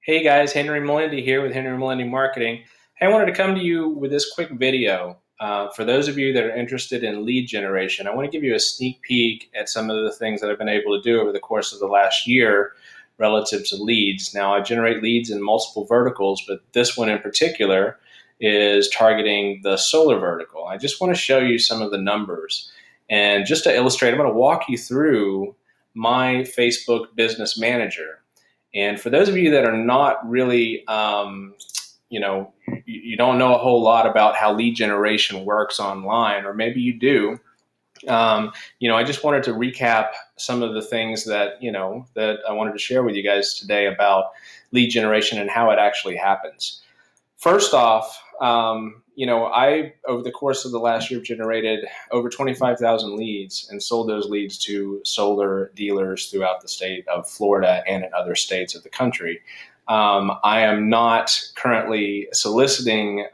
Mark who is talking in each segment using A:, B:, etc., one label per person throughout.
A: Hey guys, Henry Melendi here with Henry Melendi Marketing. Hey, I wanted to come to you with this quick video. For those of you that are interested in lead generation, I want to give you a sneak peek at some of the things that I've been able to do over the course of the last year relative to leads. Now, I generate leads in multiple verticals, but this one in particular is targeting the solar vertical. I just want to show you some of the numbers. And just to illustrate, I'm going to walk you through my Facebook Business Manager. And for those of you that are not really, you don't know a whole lot about how lead generation works online, or maybe you do, I just wanted to recap some of the things that I wanted to share with you guys today about lead generation and how it actually happens. First off, I, over the course of the last year, generated over 25,000 leads and sold those leads to solar dealers throughout the state of Florida and in other states of the country. I am not currently soliciting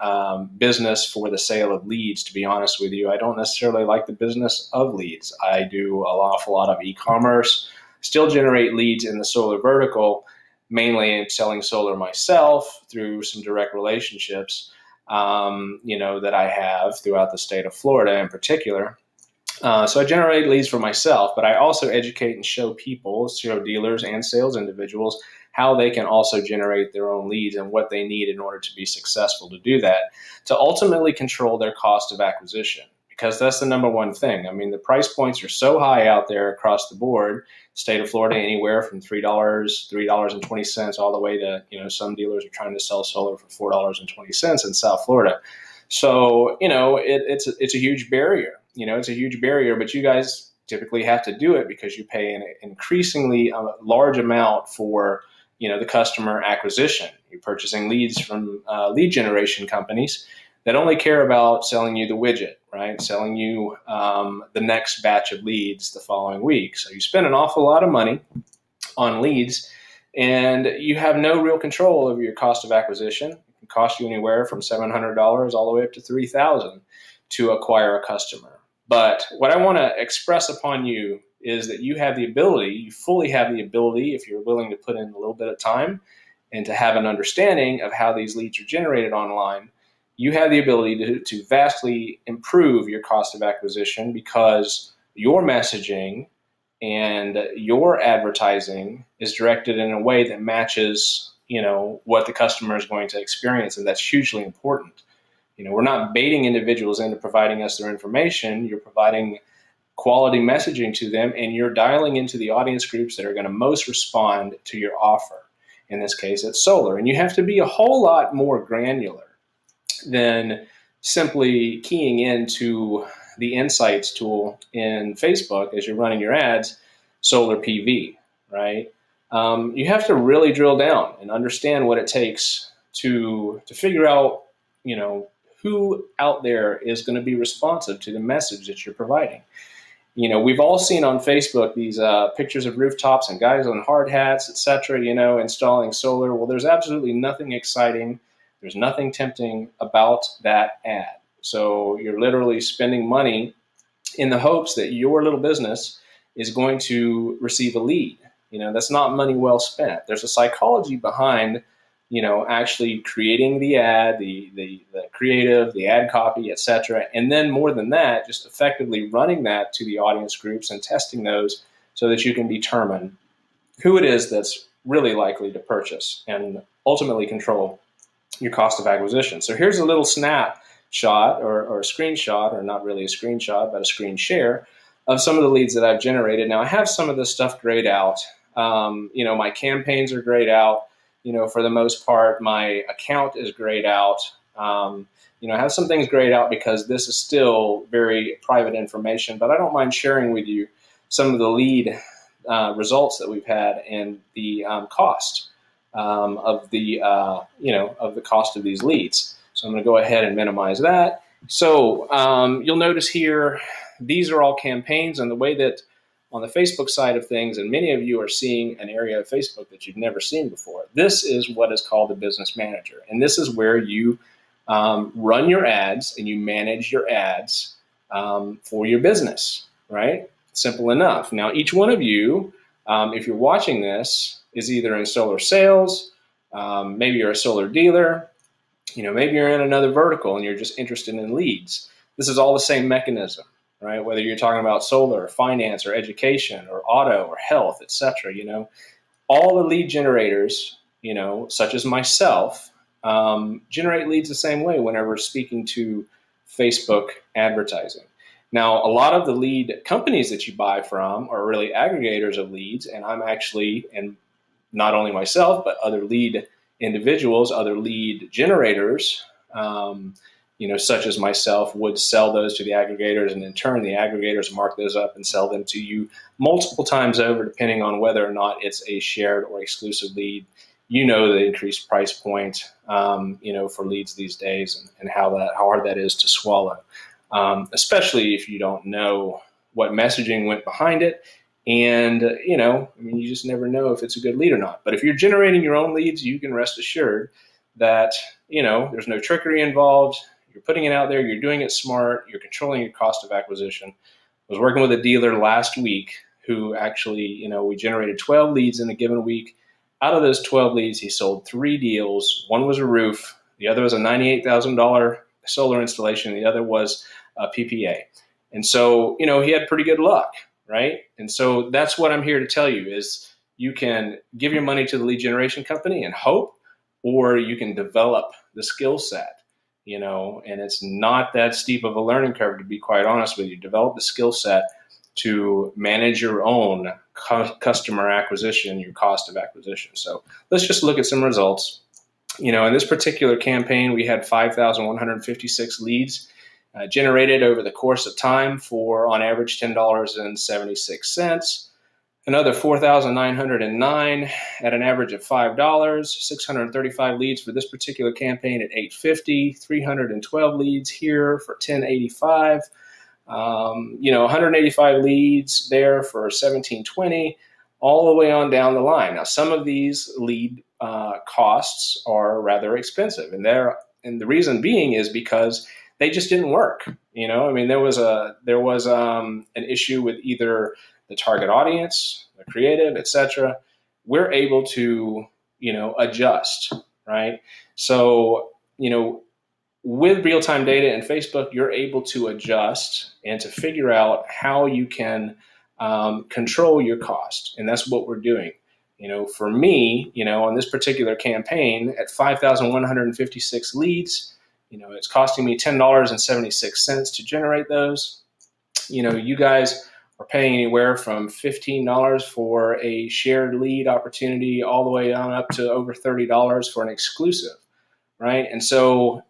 A: business for the sale of leads, to be honest with you. I don't necessarily like the business of leads. I do an awful lot of e-commerce, still generate leads in the solar vertical, mainly selling solar myself through some direct relationships, that I have throughout the state of Florida in particular. So I generate leads for myself, but I also educate and show people, show dealers and sales individuals, how they can also generate their own leads and what they need in order to be successful to do that, to ultimately control their cost of acquisition. Because that's the number one thing. I mean, the price points are so high out there across the board. State of Florida, anywhere from $3, $3.20, all the way to, some dealers are trying to sell solar for $4.20 in South Florida. So, it's a huge barrier. It's a huge barrier, but you guys typically have to do it because you pay an increasingly large amount for, the customer acquisition. You're purchasing leads from lead generation companies that only care about selling you the widget, right? Selling you the next batch of leads the following week. So you spend an awful lot of money on leads and you have no real control over your cost of acquisition. It can cost you anywhere from $700 all the way up to $3,000 to acquire a customer. But what I want to express upon you is that you fully have the ability, if you're willing to put in a little bit of time and to have an understanding of how these leads are generated online, you have the ability to vastly improve your cost of acquisition because your messaging and your advertising is directed in a way that matches, what the customer is going to experience, and that's hugely important. We're not baiting individuals into providing us their information. You're providing quality messaging to them, and you're dialing into the audience groups that are going to most respond to your offer. In this case, it's solar. And you have to be a whole lot more granular than simply keying into the insights tool in Facebook as you're running your ads, solar PV, right? You have to really drill down and understand what it takes to figure out, who out there is going to be responsive to the message that you're providing. We've all seen on Facebook these pictures of rooftops and guys on hard hats, etc., installing solar. Well, there's absolutely nothing exciting. There's nothing tempting about that ad. So you're literally spending money in the hopes that your little business is going to receive a lead. That's not money well spent. There's a psychology behind, actually creating the ad, the creative, the ad copy, etc. And then more than that, just effectively running that to the audience groups and testing those so that you can determine who it is that's really likely to purchase and ultimately control your cost of acquisition. So here's a little snapshot or a screenshot, or not really a screenshot, but a screen share of some of the leads that I've generated. Now I have some of this stuff grayed out. My campaigns are grayed out. For the most part, my account is grayed out. I have some things grayed out because this is still very private information, but I don't mind sharing with you some of the lead results that we've had and the cost of the cost of these leads. So I'm going to go ahead and minimize that. So you'll notice here, these are all campaigns, and the way that on the Facebook side of things, and many of you are seeing an area of Facebook that you've never seen before. This is what is called the Business Manager. And this is where you run your ads and you manage your ads for your business, right? Simple enough. Now, each one of you, if you're watching this, is either in solar sales, Maybe you're a solar dealer. Maybe you're in another vertical and you're just interested in leads. This is all the same mechanism, right? Whether you're talking about solar, or finance, or education, or auto, or health, etc. All the lead generators, such as myself, generate leads the same way whenever speaking to Facebook advertising. Now, a lot of the lead companies that you buy from are really aggregators of leads, and and not only myself, but other lead individuals, other lead generators, such as myself, would sell those to the aggregators, and in turn, the aggregators mark those up and sell them to you multiple times over, depending on whether or not it's a shared or exclusive lead. The increased price point, for leads these days, and how hard that is to swallow, especially if you don't know what messaging went behind it. And, you just never know if it's a good lead or not. But if you're generating your own leads, you can rest assured that, there's no trickery involved. You're putting it out there. You're doing it smart. You're controlling your cost of acquisition. I was working with a dealer last week who actually, we generated 12 leads in a given week. Out of those 12 leads, he sold 3 deals. One was a roof. The other was a $98,000 solar installation. The other was a PPA. And so, he had pretty good luck. Right? And so that's what I'm here to tell you is you can give your money to the lead generation company and hope, or you can develop the skill set, and it's not that steep of a learning curve, to be quite honest with you. Develop the skill set to manage your own customer acquisition, your cost of acquisition. So let's just look at some results. In this particular campaign, we had 5,156 leads generated over the course of time for, on average, $10.76. Another 4,909 at an average of $5. 635 leads for this particular campaign at $8.50. 312 leads here for $10.85. 185 leads there for $17.20. All the way on down the line. Now, some of these lead costs are rather expensive, and the reason being is because they just didn't work. There was an issue with either the target audience, the creative, etc. We're able to, adjust, right? So, with real-time data and Facebook, you're able to adjust and to figure out how you can control your cost. And that's what we're doing. For me, on this particular campaign at 5,156 leads, it's costing me $10.76 to generate those. You guys are paying anywhere from $15 for a shared lead opportunity all the way on up to over $30 for an exclusive, right? And so,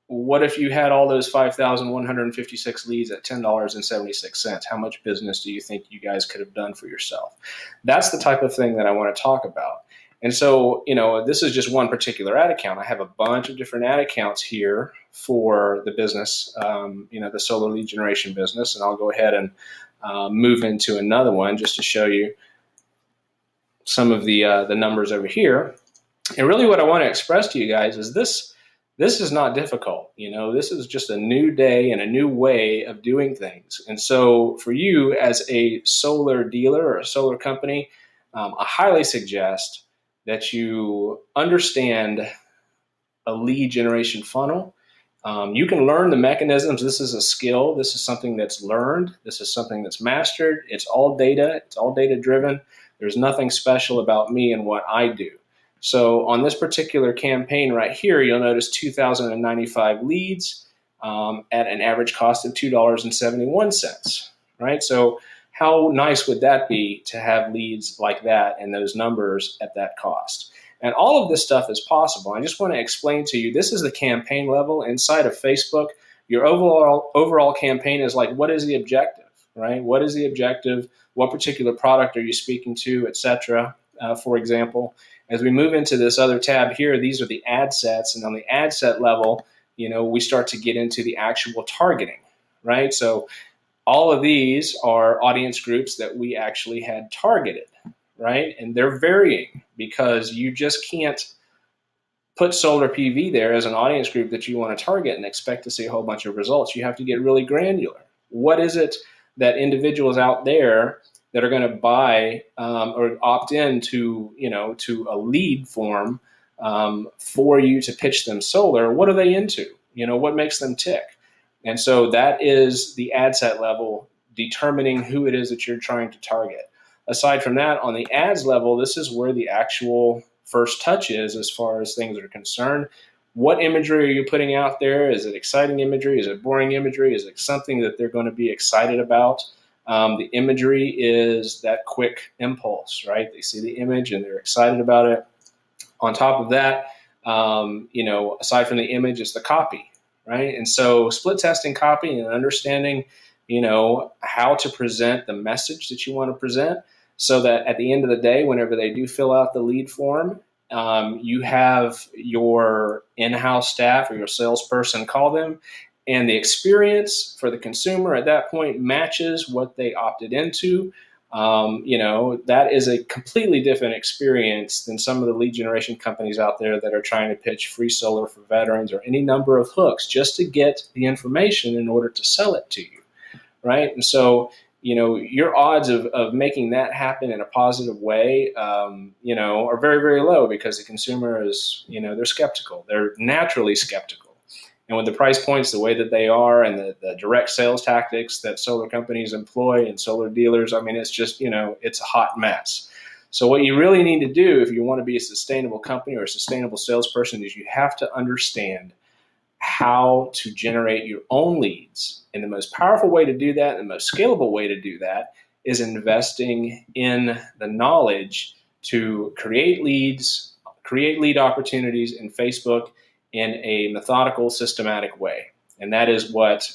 A: what if you had all those 5,156 leads at $10.76? How much business do you think you guys could have done for yourself? That's the type of thing that I want to talk about. And so, this is just one particular ad account. I have a bunch of different ad accounts here for the business, the solar lead generation business. And I'll go ahead and move into another one just to show you some of the numbers over here. And really what I want to express to you guys is this is not difficult. This is just a new day and a new way of doing things. And so for you as a solar dealer or a solar company, I highly suggest that you understand a lead generation funnel. You can learn the mechanisms. This is a skill. This is something that's learned. This is something that's mastered. It's all data. It's all data driven. There's nothing special about me and what I do. So on this particular campaign right here, you'll notice 2,095 leads at an average cost of $2.71, right? So how nice would that be to have leads like that and those numbers at that cost? And all of this stuff is possible. I just want to explain to you, this is the campaign level inside of Facebook. Your overall campaign is like, what is the objective, right? What is the objective? What particular product are you speaking to, etc., for example. As we move into this other tab here, these are the ad sets. And on the ad set level, we start to get into the actual targeting, right? So all of these are audience groups that we actually had targeted, right? And they're varying because you just can't put solar PV there as an audience group that you want to target and expect to see a whole bunch of results. You have to get really granular. What is it that individuals out there that are going to buy or opt in to, to a lead form for you to pitch them solar. What are they into? What makes them tick? And so that is the ad set level, determining who it is that you're trying to target. Aside from that, on the ads level, this is where the actual first touch is as far as things are concerned. What imagery are you putting out there? Is it exciting imagery? Is it boring imagery? Is it something that they're going to be excited about? The imagery is that quick impulse, right? They see the image and they're excited about it. On top of that, aside from the image, it's the copy, right? And so split testing copy and understanding, how to present the message that you want to present, so that at the end of the day, whenever they do fill out the lead form, you have your in-house staff or your salesperson call them, and the experience for the consumer at that point matches what they opted into. That is a completely different experience than some of the lead generation companies out there that are trying to pitch free solar for veterans or any number of hooks just to get the information in order to sell it to you, right? And so, your odds of making that happen in a positive way, are very, very low, because the consumer is, they're skeptical. They're naturally skeptical. And with the price points the way that they are, and the direct sales tactics that solar companies employ and solar dealers, it's just, it's a hot mess. So what you really need to do if you want to be a sustainable company or a sustainable salesperson is you have to understand how to generate your own leads. And the most powerful way to do that, and the most scalable way to do that, is investing in the knowledge to create leads, create lead opportunities in Facebook in a methodical, systematic way. And that is what,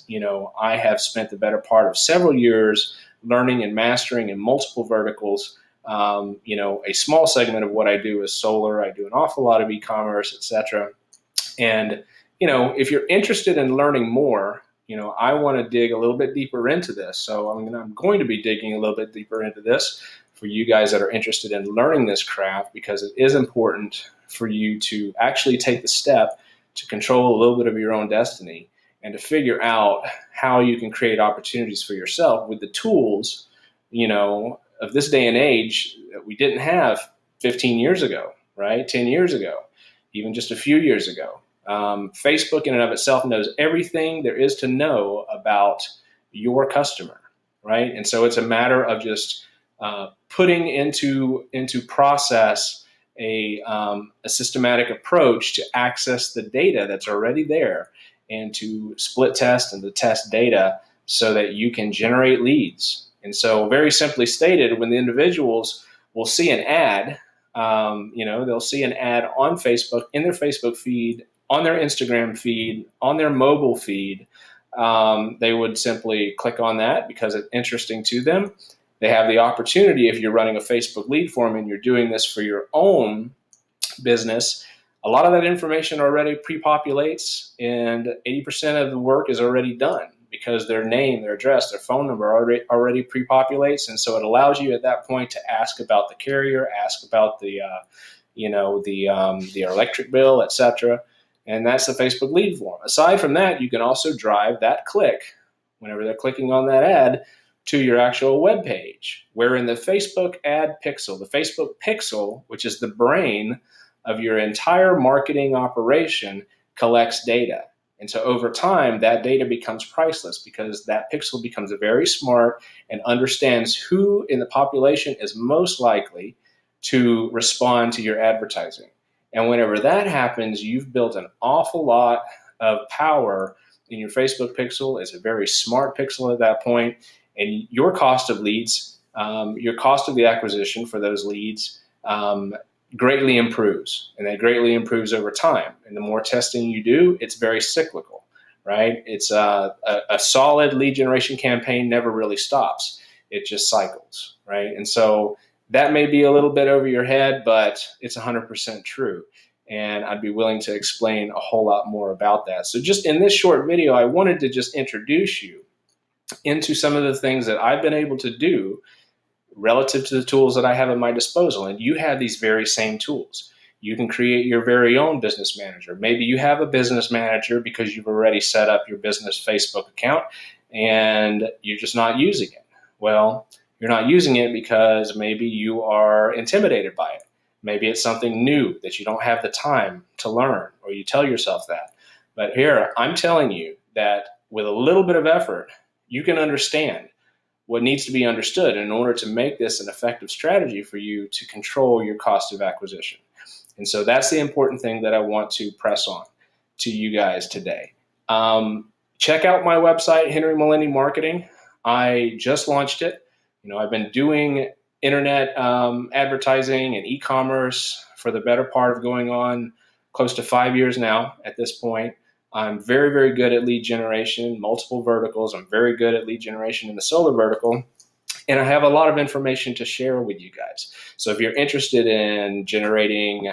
A: I have spent the better part of several years learning and mastering in multiple verticals. A small segment of what I do is solar. I do an awful lot of e-commerce, etc. And, if you're interested in learning more, I want to dig a little bit deeper into this. So I'm going to be digging a little bit deeper into this for you guys that are interested in learning this craft, because it is important for you to actually take the step to control a little bit of your own destiny and to figure out how you can create opportunities for yourself with the tools, of this day and age that we didn't have 15 years ago, right? 10 years ago, even just a few years ago. Facebook in and of itself knows everything there is to know about your customer, right? And so it's a matter of just putting into process a systematic approach to access the data that's already there, and to split test and to test data so that you can generate leads. And so, very simply stated, when the individuals will see an ad, they'll see an ad on Facebook, in their Facebook feed, on their Instagram feed, on their mobile feed, they would simply click on that because it's interesting to them. They have the opportunity, if you're running a Facebook lead form and you're doing this for your own business, a lot of that information already pre-populates, and 80% of the work is already done because their name, their address, their phone number already pre-populates. And so it allows you at that point to ask about the carrier, ask about the electric bill, etc. And that's the Facebook lead form. Aside from that, you can also drive that click, whenever they're clicking on that ad, to your actual web page, where in the Facebook ad pixel, the Facebook pixel, which is the brain of your entire marketing operation, collects data. And so over time, that data becomes priceless, because that pixel becomes very smart and understands who in the population is most likely to respond to your advertising. And whenever that happens, you've built an awful lot of power in your Facebook pixel. It's a very smart pixel at that point. And your cost of leads, your cost of the acquisition for those leads greatly improves. And that greatly improves over time. And the more testing you do, it's very cyclical, right? It's a solid lead generation campaign never really stops. It just cycles, right? And so that may be a little bit over your head, but it's 100% true. And I'd be willing to explain a whole lot more about that. So just in this short video, I wanted to just introduce you into some of the things that I've been able to do relative to the tools that I have at my disposal. And you have these very same tools. You can create your very own business manager. Maybe you have a business manager because you've already set up your business Facebook account and you're just not using it. Well, You're not using it because maybe you are intimidated by it. Maybe it's something new that you don't have the time to learn, or you tell yourself that. But here, I'm telling you that with a little bit of effort, you can understand what needs to be understood in order to make this an effective strategy for you to control your cost of acquisition. And so that's the important thing that I want to press on to you guys today. Check out my website, Henry Melendi Marketing. I just launched it. I've been doing internet advertising and e-commerce for the better part of going on close to 5 years now at this point. I'm very, very good at lead generation, multiple verticals. I'm very good at lead generation in the solar vertical. And I have a lot of information to share with you guys. So if you're interested in generating,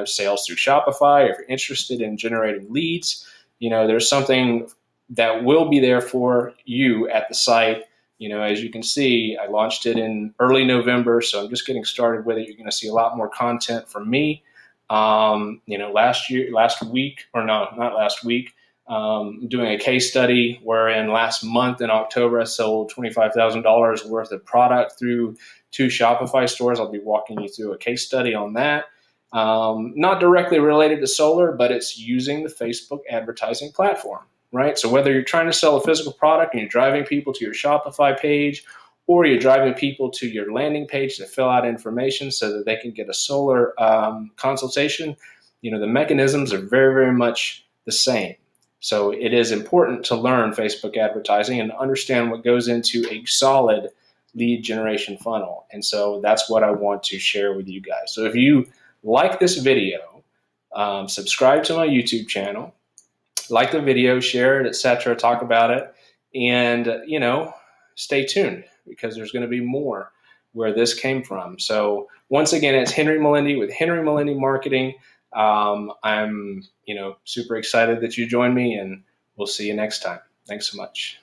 A: sales through Shopify, or if you're interested in generating leads, there's something that will be there for you at the site. As you can see, I launched it in early November, so I'm just getting started with it. You're going to see a lot more content from me. Last week, doing a case study wherein last month in October, I sold $25,000 worth of product through 2 Shopify stores. I'll be walking you through a case study on that. Not directly related to solar, but it's using the Facebook advertising platform, right? So whether you're trying to sell a physical product and you're driving people to your Shopify page, or you're driving people to your landing page to fill out information so that they can get a solar consultation, the mechanisms are very, very much the same. So it is important to learn Facebook advertising and understand what goes into a solid lead generation funnel. And so that's what I want to share with you guys. So if you like this video, subscribe to my YouTube channel, like the video, share it, etc., talk about it, and, stay tuned, because there's going to be more where this came from. So once again, it's Henry Melendi with Henry Melendi Marketing. I'm, super excited that you joined me, and we'll see you next time. Thanks so much.